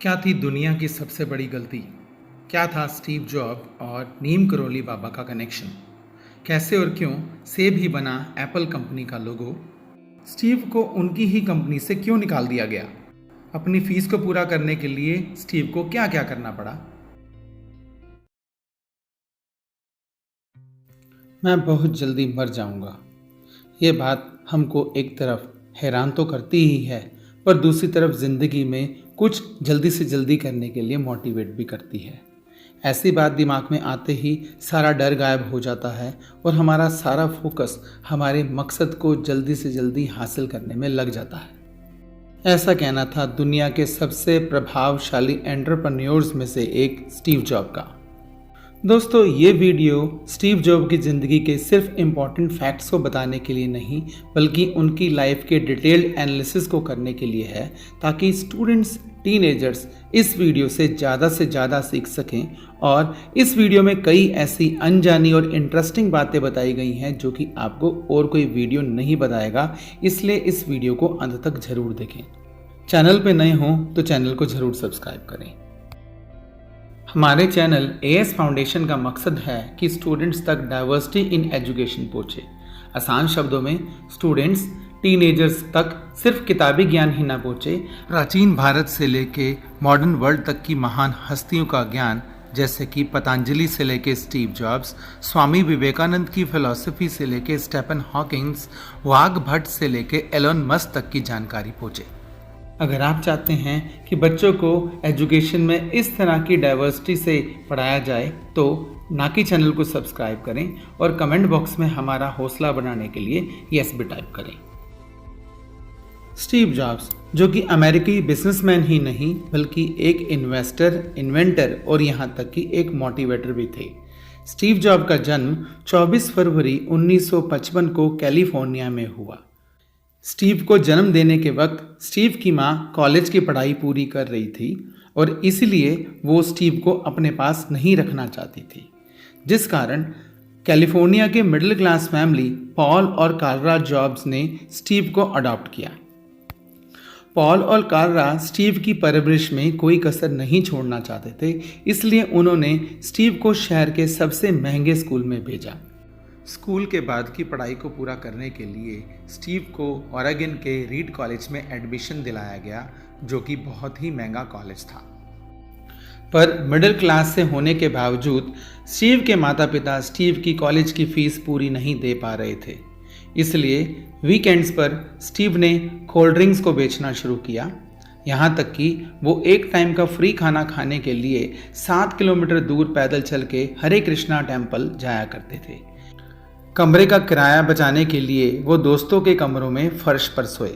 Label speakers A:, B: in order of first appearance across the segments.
A: क्या थी दुनिया की सबसे बड़ी गलती? क्या था स्टीव जॉब और नीम करोली बाबा का कनेक्शन? कैसे और क्यों सेब ही बना एप्पल कंपनी का लोगो? स्टीव को उनकी ही कंपनी से क्यों निकाल दिया गया? अपनी फीस को पूरा करने के लिए स्टीव को क्या क्या करना पड़ा? मैं बहुत जल्दी मर जाऊंगा। ये बात हमको एक तरफ हैरान तो करती ही है, पर दूसरी तरफ ज़िंदगी में कुछ जल्दी से जल्दी करने के लिए मोटिवेट भी करती है। ऐसी बात दिमाग में आते ही सारा डर गायब हो जाता है और हमारा सारा फोकस हमारे मकसद को जल्दी से जल्दी हासिल करने में लग जाता है। ऐसा कहना था दुनिया के सबसे प्रभावशाली एंटरप्रेन्योर्स में से एक स्टीव जॉब का। दोस्तों, ये वीडियो स्टीव जॉब की ज़िंदगी के सिर्फ इम्पॉर्टेंट फैक्ट्स को बताने के लिए नहीं, बल्कि उनकी लाइफ के डिटेल्ड एनालिसिस को करने के लिए है, ताकि स्टूडेंट्स, टीनेजर्स इस वीडियो से ज़्यादा सीख सकें। और इस वीडियो में कई ऐसी अनजानी और इंटरेस्टिंग बातें बताई गई हैं जो कि आपको और कोई वीडियो नहीं बताएगा, इसलिए इस वीडियो को अंत तक ज़रूर देखें। चैनल पर नए हों तो चैनल को ज़रूर सब्सक्राइब करें। हमारे चैनल एएस फाउंडेशन का मकसद है कि स्टूडेंट्स तक डाइवर्सिटी इन एजुकेशन पहुँचे। आसान शब्दों में, स्टूडेंट्स, टीनेजर्स तक सिर्फ किताबी ज्ञान ही ना पहुँचे, प्राचीन भारत से लेके मॉडर्न वर्ल्ड तक की महान हस्तियों का ज्ञान, जैसे कि पतंजलि से लेके स्टीव जॉब्स, स्वामी विवेकानंद की फिलॉसफी से लेके स्टीफन हॉकिंग्स, वाघ भट्ट से लेके एलोन मस्क तक की जानकारी पहुँचे। अगर आप चाहते हैं कि बच्चों को एजुकेशन में इस तरह की डाइवर्सिटी से पढ़ाया जाए, तो ना कि चैनल को सब्सक्राइब करें और कमेंट बॉक्स में हमारा हौसला बढ़ाने के लिए यस भी टाइप करें। स्टीव जॉब्स, जो कि अमेरिकी बिजनेसमैन ही नहीं बल्कि एक इन्वेस्टर, इन्वेंटर और यहाँ तक कि एक मोटिवेटर भी थे। स्टीव जॉब का जन्म 24 फरवरी 1955 को कैलिफोर्निया में हुआ। स्टीव को जन्म देने के वक्त स्टीव की मां कॉलेज की पढ़ाई पूरी कर रही थी और इसलिए वो स्टीव को अपने पास नहीं रखना चाहती थी, जिस कारण कैलिफोर्निया के मिडिल क्लास फैमिली पॉल और कार्रा जॉब्स ने स्टीव को अडॉप्ट किया। पॉल और कार्रा स्टीव की परवरिश में कोई कसर नहीं छोड़ना चाहते थे, इसलिए उन्होंने स्टीव को शहर के सबसे महंगे स्कूल में भेजा। स्कूल के बाद की पढ़ाई को पूरा करने के लिए स्टीव को ओरेगन के रीड कॉलेज में एडमिशन दिलाया गया, जो कि बहुत ही महंगा कॉलेज था। पर मिडिल क्लास से होने के बावजूद स्टीव के माता पिता स्टीव की कॉलेज की फीस पूरी नहीं दे पा रहे थे, इसलिए वीकेंड्स पर स्टीव ने कोल्ड ड्रिंक्स को बेचना शुरू किया। यहाँ तक कि वो एक टाइम का फ्री खाना खाने के लिए 7 किलोमीटर दूर पैदल चल के हरे कृष्णा टेम्पल जाया करते थे। कमरे का किराया बचाने के लिए वो दोस्तों के कमरों में फर्श पर सोए।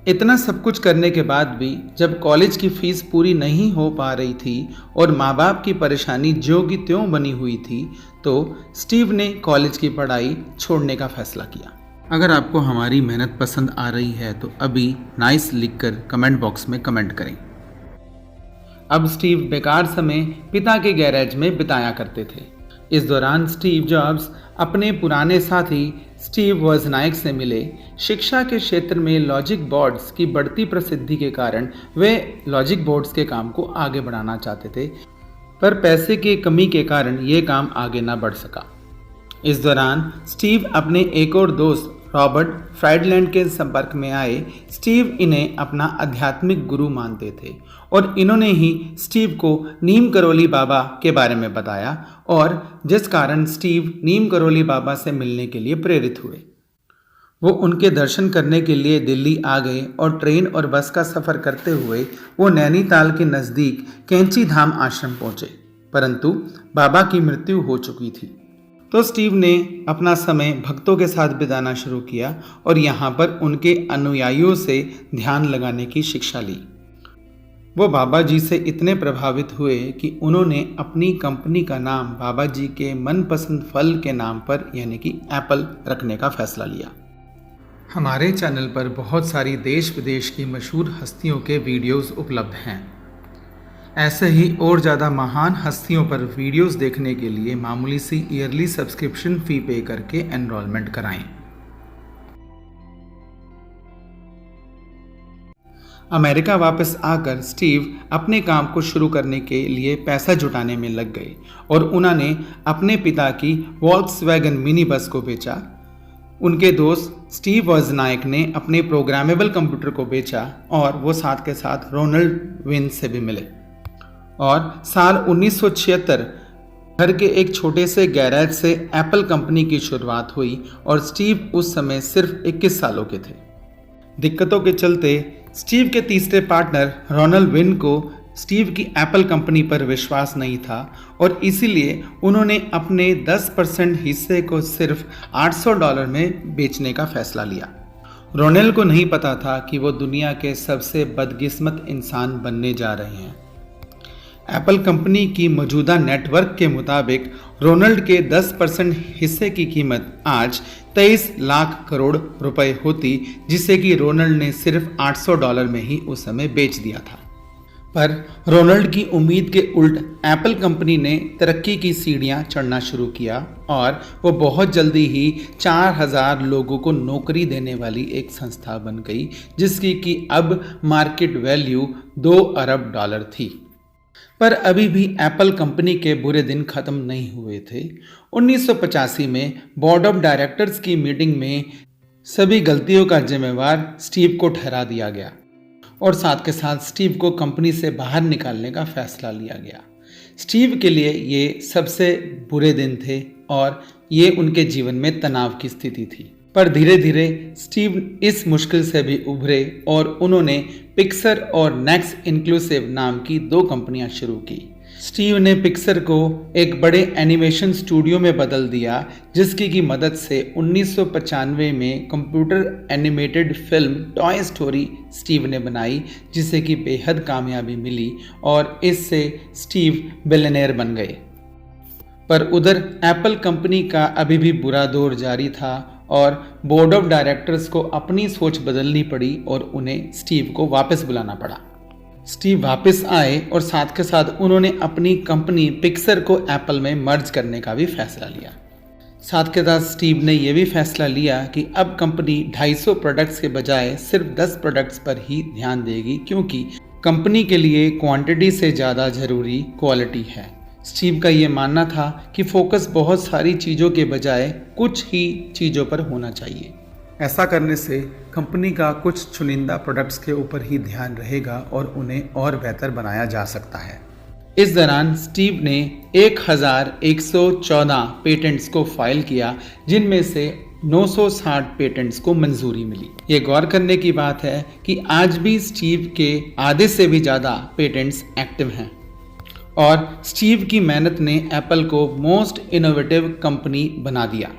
A: इतना सब कुछ करने के बाद भी जब कॉलेज की फीस पूरी नहीं हो पा रही थी और माँ बाप की परेशानी ज्यों की त्यों बनी हुई थी, तो स्टीव ने कॉलेज की पढ़ाई छोड़ने का फैसला किया। अगर आपको हमारी मेहनत पसंद आ रही है तो अभी नाइस लिखकर कमेंट बॉक्स में कमेंट करें। अब स्टीव बेकार समय पिता के गैरेज में बिताया करते थे। इस दौरान स्टीव जॉब्स अपने पुराने साथी स्टीव वोज़नाइक से मिले। शिक्षा के क्षेत्र में लॉजिक बोर्ड्स की बढ़ती प्रसिद्धि के कारण वे लॉजिक बोर्ड्स के काम को आगे बढ़ाना चाहते थे, पर पैसे की कमी के कारण ये काम आगे ना बढ़ सका। इस दौरान स्टीव अपने एक और दोस्त रॉबर्ट फ्राइडलैंड के संपर्क में आए। स्टीव इन्हें अपना आध्यात्मिक गुरु मानते थे और इन्होंने ही स्टीव को नीम करोली बाबा के बारे में बताया, और जिस कारण स्टीव नीम करोली बाबा से मिलने के लिए प्रेरित हुए। वो उनके दर्शन करने के लिए दिल्ली आ गए और ट्रेन और बस का सफ़र करते हुए वो नैनीताल के नज़दीक कैंची धाम आश्रम पहुँचे, परंतु बाबा की मृत्यु हो चुकी थी। तो स्टीव ने अपना समय भक्तों के साथ बिताना शुरू किया और यहाँ पर उनके अनुयायियों से ध्यान लगाने की शिक्षा ली। वो बाबा जी से इतने प्रभावित हुए कि उन्होंने अपनी कंपनी का नाम बाबा जी के मनपसंद फल के नाम पर यानी कि एप्पल रखने का फैसला लिया। हमारे चैनल पर बहुत सारी देश विदेश की मशहूर हस्तियों के वीडियोस उपलब्ध हैं। ऐसे ही और ज़्यादा महान हस्तियों पर वीडियोस देखने के लिए मामूली सी ईयरली सब्सक्रिप्शन फ़ी पे करके एनरोलमेंट कराएं। अमेरिका वापस आकर स्टीव अपने काम को शुरू करने के लिए पैसा जुटाने में लग गए और उन्होंने अपने पिता की वॉल्क्सवैगन मिनी बस को बेचा। उनके दोस्त स्टीव वॉज़नाइक ने अपने प्रोग्रामेबल कंप्यूटर को बेचा और वो साथ के साथ रोनाल्ड विन से भी मिले। और साल 1976 घर के एक छोटे से गैराज से एप्पल कंपनी की शुरुआत हुई और स्टीव उस समय सिर्फ 21 सालों के थे। दिक्कतों के चलते स्टीव के तीसरे पार्टनर रोनाल्ड विन को स्टीव की एप्पल कंपनी पर विश्वास नहीं था और इसीलिए उन्होंने अपने 10% हिस्से को सिर्फ $800 में बेचने का फैसला लिया। रोनाल्ड को नहीं पता था कि वो दुनिया के सबसे बदकिस्मत इंसान बनने जा रहे हैं। एप्पल कंपनी की मौजूदा नेटवर्क के मुताबिक रोनाल्ड के 10% हिस्से की कीमत आज 23 लाख करोड़ रुपए होती, जिसे कि रोनाल्ड ने सिर्फ $800 में ही उस समय बेच दिया था। पर रोनाल्ड की उम्मीद के उल्ट एप्पल कंपनी ने तरक्की की सीढ़ियां चढ़ना शुरू किया और वो बहुत जल्दी ही 4000 लोगों को नौकरी देने वाली एक संस्था बन गई, जिसकी कि अब मार्केट वैल्यू $2 अरब थी। पर अभी भी एप्पल कंपनी के बुरे दिन खत्म नहीं हुए थे। 1985 में बोर्ड ऑफ डायरेक्टर्स की मीटिंग में सभी गलतियों का जिम्मेवार स्टीव को ठहरा दिया गया और साथ के साथ स्टीव को कंपनी से बाहर निकालने का फैसला लिया गया। स्टीव के लिए ये सबसे बुरे दिन थे और ये उनके जीवन में तनाव की स्थिति थी। पर धीरे धीरे स्टीव इस मुश्किल से भी उभरे और उन्होंने पिक्सर और नेक्स्ट इंक्लूसिव नाम की 2 कंपनियां शुरू की। स्टीव ने पिक्सर को एक बड़े एनिमेशन स्टूडियो में बदल दिया, जिसकी की मदद से 1995 में computer animated film toy story Steve ने बनाई, जिसे कि बेहद कामयाबी मिली और इससे स्टीव बिलियनेयर बन गए। पर उधर एप्पल कंपनी का अभी भी बुरा दौर जारी था और बोर्ड ऑफ डायरेक्टर्स को अपनी सोच बदलनी पड़ी और उन्हें स्टीव को वापस बुलाना पड़ा। स्टीव वापस आए और साथ के साथ उन्होंने अपनी कंपनी पिक्सर को एप्पल में मर्ज करने का भी फैसला लिया। साथ के साथ स्टीव ने यह भी फैसला लिया कि अब कंपनी 250 प्रोडक्ट्स के बजाय सिर्फ 10 प्रोडक्ट्स पर ही ध्यान देगी, क्योंकि कंपनी के लिए क्वांटिटी से ज़्यादा ज़रूरी क्वालिटी है। स्टीव का ये मानना था कि फोकस बहुत सारी चीज़ों के बजाय कुछ ही चीज़ों पर होना चाहिए। ऐसा करने से कंपनी का कुछ चुनिंदा प्रोडक्ट्स के ऊपर ही ध्यान रहेगा और उन्हें और बेहतर बनाया जा सकता है। इस दौरान स्टीव ने 1114 पेटेंट्स को फाइल किया, जिनमें से 960 पेटेंट्स को मंजूरी मिली। ये गौर करने की बात है कि आज भी स्टीव के आधे से भी ज़्यादा पेटेंट्स एक्टिव हैं और स्टीव की मेहनत ने एप्पल को मोस्ट इनोवेटिव कंपनी बना दिया।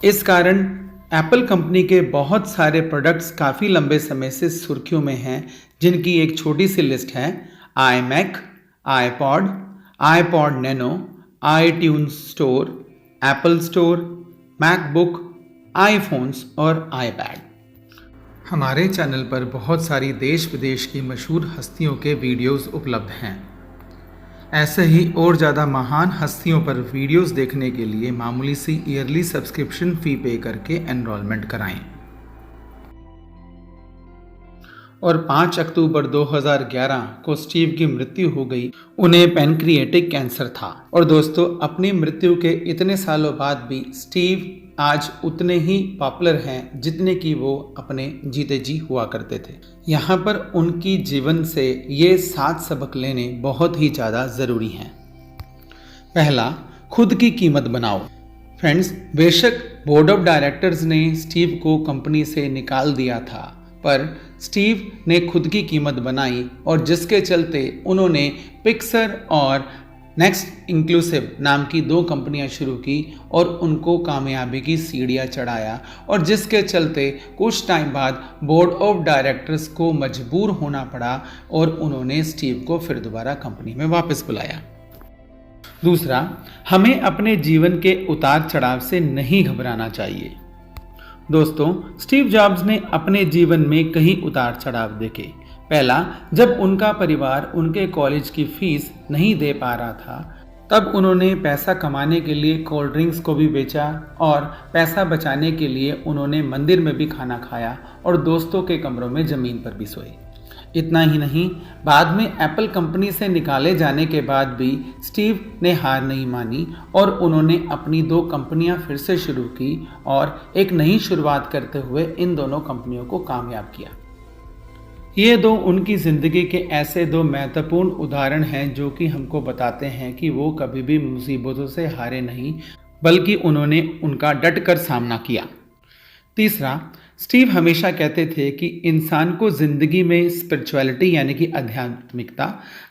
A: इस कारण एप्पल कंपनी के बहुत सारे प्रोडक्ट्स काफ़ी लंबे समय से सुर्खियों में हैं, जिनकी एक छोटी सी लिस्ट है: iMac, iPod, iPod Nano, iTunes store, Apple store, MacBook, iPhones और iPad। हमारे चैनल पर बहुत सारी देश विदेश की मशहूर हस्तियों के वीडियोस उपलब्ध हैं। ऐसे ही और ज़्यादा महान हस्तियों पर वीडियोस देखने के लिए मामूली सी ईयरली सब्सक्रिप्शन फ़ी पे करके एनरोलमेंट कराएं। और 5 अक्टूबर 2011 को स्टीव की मृत्यु हो गई। उन्हें पैनक्रिएटिक कैंसर था। और दोस्तों, अपनी मृत्यु के इतने सालों बाद भी स्टीव आज उतने ही पॉपुलर हैं जितने कि वो अपने जीते जी हुआ करते थे। यहाँ पर उनकी जीवन से ये 7 सबक लेने बहुत ही ज़्यादा ज़रूरी हैं। पहला, खुद की कीमत बनाओ। फ्रेंड्स, बेशक बोर्ड ऑफ डायरेक्टर्स ने स्टीव को कंपनी से निकाल दिया था, पर स्टीव ने खुद की कीमत बनाई और जिसके चलते उन्होंने पिक्सर और नेक्स्ट इंक्लूसिव नाम की 2 कंपनियां शुरू की और उनको कामयाबी की सीढ़ियां चढ़ाया, और जिसके चलते कुछ टाइम बाद बोर्ड ऑफ डायरेक्टर्स को मजबूर होना पड़ा और उन्होंने स्टीव को फिर दोबारा कंपनी में वापस बुलाया। दूसरा, हमें अपने जीवन के उतार चढ़ाव से नहीं घबराना चाहिए। दोस्तों, स्टीव जॉब्स ने अपने जीवन में कई उतार चढ़ाव देखे। पहला, जब उनका परिवार उनके कॉलेज की फीस नहीं दे पा रहा था, तब उन्होंने पैसा कमाने के लिए कोल्ड ड्रिंक्स को भी बेचा और पैसा बचाने के लिए उन्होंने मंदिर में भी खाना खाया और दोस्तों के कमरों में ज़मीन पर भी सोए। इतना ही नहीं, बाद में एप्पल कंपनी से निकाले जाने के बाद भी स्टीव ने हार नहीं मानी और उन्होंने अपनी 2 कंपनियां फिर से शुरू की और एक नई शुरुआत करते हुए इन दोनों कंपनियों को कामयाब किया। ये 2 उनकी ज़िंदगी के ऐसे 2 महत्वपूर्ण उदाहरण हैं जो कि हमको बताते हैं कि वो कभी भी मुसीबतों से हारे नहीं, बल्कि उन्होंने उनका डट कर सामना किया। तीसरा, स्टीव हमेशा कहते थे कि इंसान को ज़िंदगी में स्पिरिचुअलिटी यानी कि आध्यात्मिकता,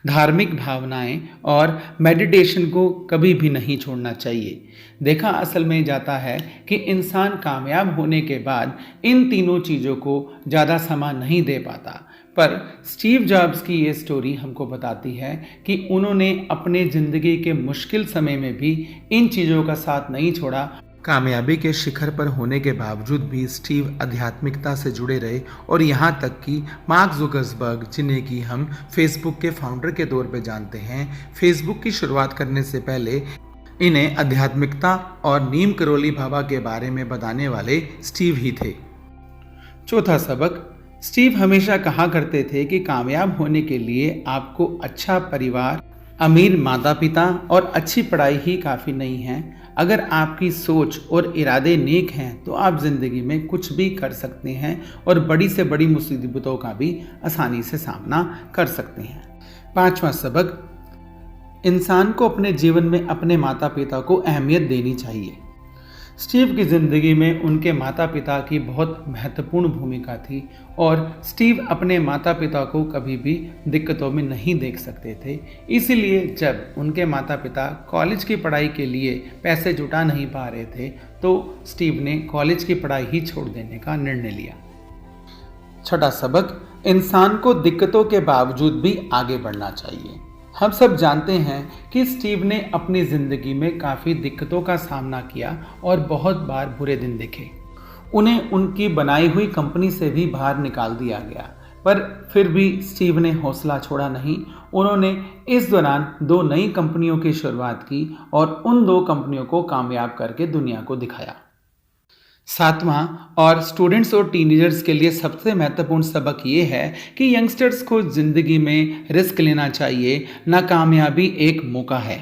A: धार्मिक भावनाएं और मेडिटेशन को कभी भी नहीं छोड़ना चाहिए। देखा असल में जाता है कि इंसान कामयाब होने के बाद इन तीनों चीज़ों को ज़्यादा समय नहीं दे पाता, पर स्टीव जॉब्स की ये स्टोरी हमको बताती है कि उन्होंने अपने ज़िंदगी के मुश्किल समय में भी इन चीज़ों का साथ नहीं छोड़ा। कामयाबी के शिखर पर होने के बावजूद भी स्टीव आध्यात्मिकता से जुड़े रहे और यहाँ तक कि मार्क जुकरबर्ग, जिन्हें कि हम फेसबुक के फाउंडर के तौर पर जानते हैं, फेसबुक की शुरुआत करने से पहले इन्हें आध्यात्मिकता और नीम करोली बाबा के बारे में बताने वाले स्टीव ही थे। चौथा सबक, स्टीव हमेशा कहा करते थे कि कामयाब होने के लिए आपको अच्छा परिवार, अमीर माता पिता और अच्छी पढ़ाई ही काफ़ी नहीं है। अगर आपकी सोच और इरादे नेक हैं तो आप ज़िंदगी में कुछ भी कर सकते हैं और बड़ी से बड़ी मुसीबतों का भी आसानी से सामना कर सकते हैं। 5वां सबक, इंसान को अपने जीवन में अपने माता पिता को अहमियत देनी चाहिए। स्टीव की ज़िंदगी में उनके माता पिता की बहुत महत्वपूर्ण भूमिका थी और स्टीव अपने माता पिता को कभी भी दिक्कतों में नहीं देख सकते थे। इसीलिए जब उनके माता पिता कॉलेज की पढ़ाई के लिए पैसे जुटा नहीं पा रहे थे तो स्टीव ने कॉलेज की पढ़ाई ही छोड़ देने का निर्णय लिया। 6वां सबक, इंसान को दिक्कतों के बावजूद भी आगे बढ़ना चाहिए। हम सब जानते हैं कि स्टीव ने अपनी ज़िंदगी में काफ़ी दिक्कतों का सामना किया और बहुत बार बुरे दिन देखे। उन्हें उनकी बनाई हुई कंपनी से भी बाहर निकाल दिया गया, पर फिर भी स्टीव ने हौसला छोड़ा नहीं। उन्होंने इस दौरान 2 नई कंपनियों की शुरुआत की और उन 2 कंपनियों को कामयाब करके दुनिया को दिखाया। 7वां और स्टूडेंट्स और टीनेजर्स के लिए सबसे महत्वपूर्ण सबक ये है कि यंगस्टर्स को ज़िंदगी में रिस्क लेना चाहिए, नाकामयाबी एक मौका है।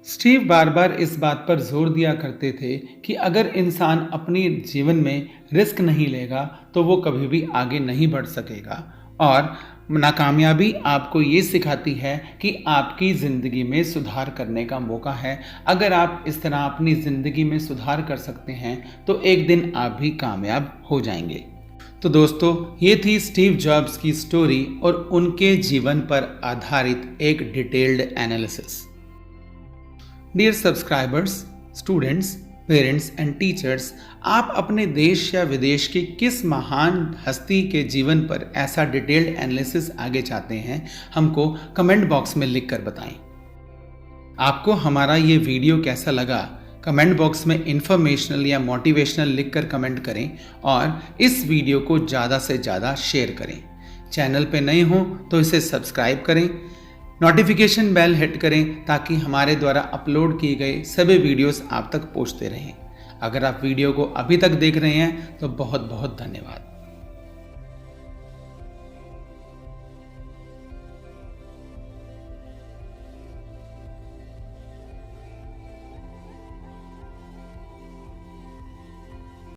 A: स्टीव बार बार इस बात पर जोर दिया करते थे कि अगर इंसान अपने जीवन में रिस्क नहीं लेगा तो वो कभी भी आगे नहीं बढ़ सकेगा और नाकामयाबी आपको ये सिखाती है कि आपकी ज़िंदगी में सुधार करने का मौका है। अगर आप इस तरह अपनी ज़िंदगी में सुधार कर सकते हैं तो एक दिन आप भी कामयाब हो जाएंगे। तो दोस्तों, ये थी स्टीव जॉब्स की स्टोरी और उनके जीवन पर आधारित एक detailed analysis. Dear subscribers, students, parents and teachers, आप अपने देश या विदेश की किस महान हस्ती के जीवन पर ऐसा डिटेल्ड एनालिसिस आगे चाहते हैं, हमको कमेंट बॉक्स में लिख कर बताएं। आपको हमारा ये वीडियो कैसा लगा, कमेंट बॉक्स में इन्फॉर्मेशनल या मोटिवेशनल लिखकर कमेंट करें और इस वीडियो को ज़्यादा से ज़्यादा शेयर करें। चैनल पे नए हों तो इसे सब्सक्राइब करें, नोटिफिकेशन बेल हिट करें ताकि हमारे द्वारा अपलोड किए गए सभी वीडियोस आप तक पहुंचते रहें। अगर आप वीडियो को अभी तक देख रहे हैं तो बहुत बहुत धन्यवाद।